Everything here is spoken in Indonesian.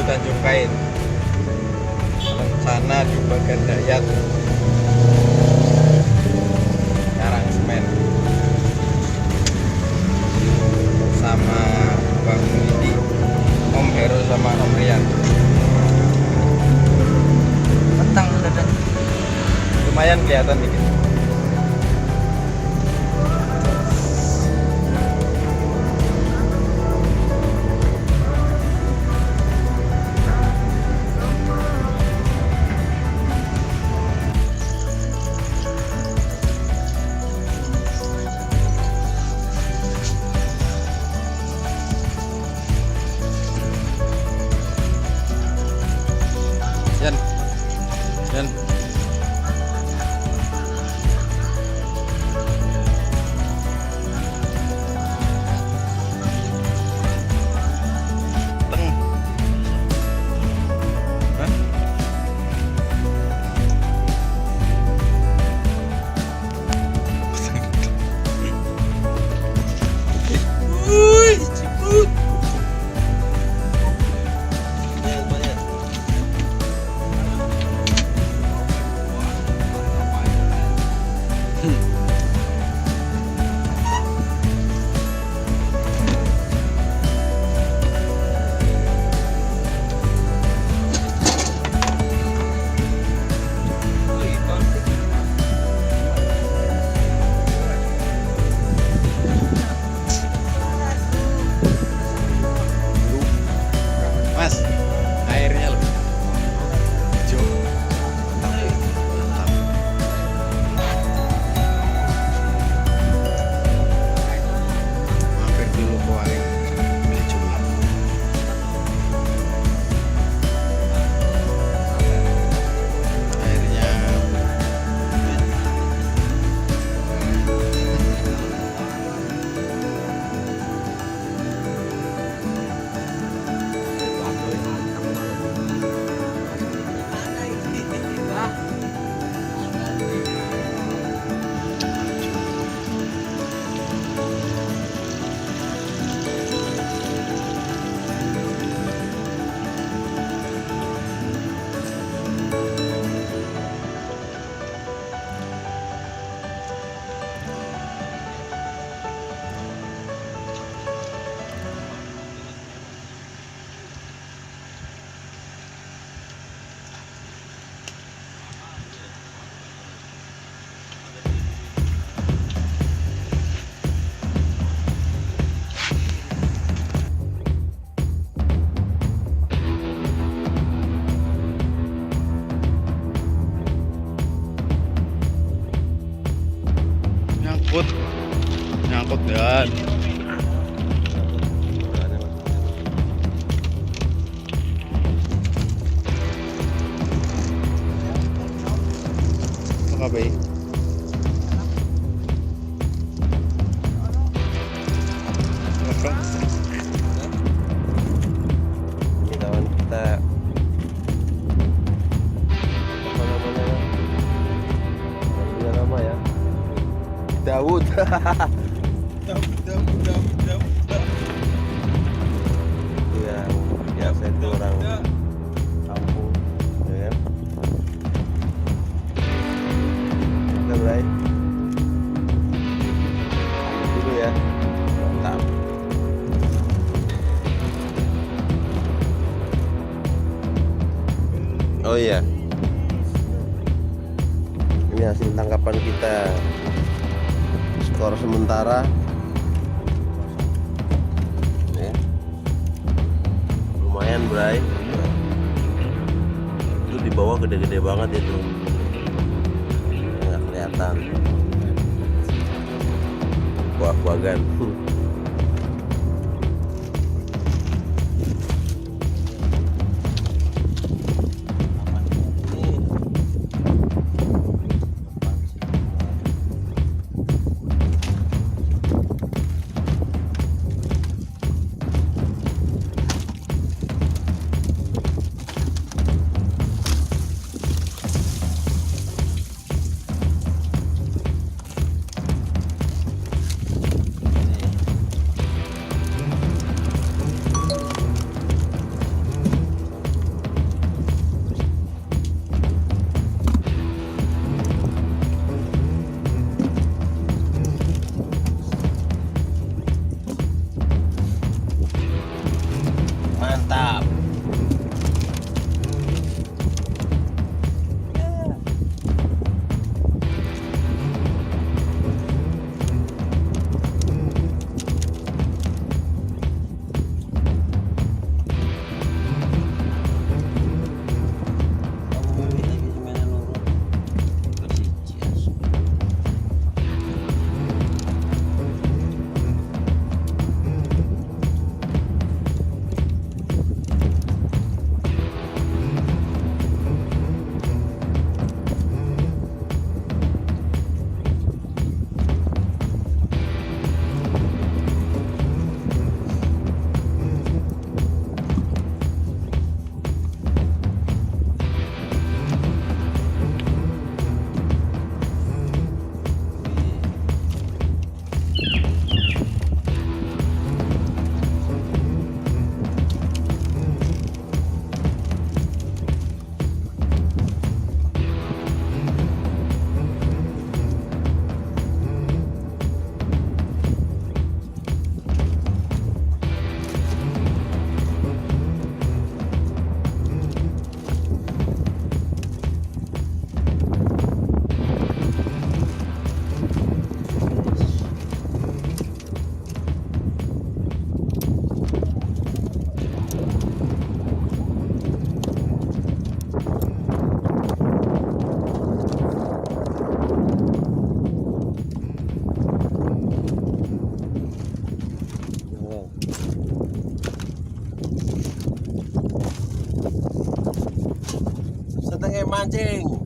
Tanjung Kait, rencana di Bagan Dayat, Karang Semen, sama Bang Widi, Om Hero sama Om Rian. Petang udah ada. Lumayan kelihatan dikit. Dan Mas, airnya lebih hijau. Mantap. Mampir dulu ke warung beli cumi. Airnya nyangkut dan apa ya? Ini kawan kita apa namanya? Punya nama ya? Daud. Daud. Itu yang biasa itu orang kampung, ya kan? Oke, Bray. Dulu ya. Mantap. Oh iya. Ini hasil tangkapan kita. Skor sementara ya. Lumayan, Bray. Itu di bawah gede-gede banget itu, nggak kelihatan. Wah, bagan. mancing.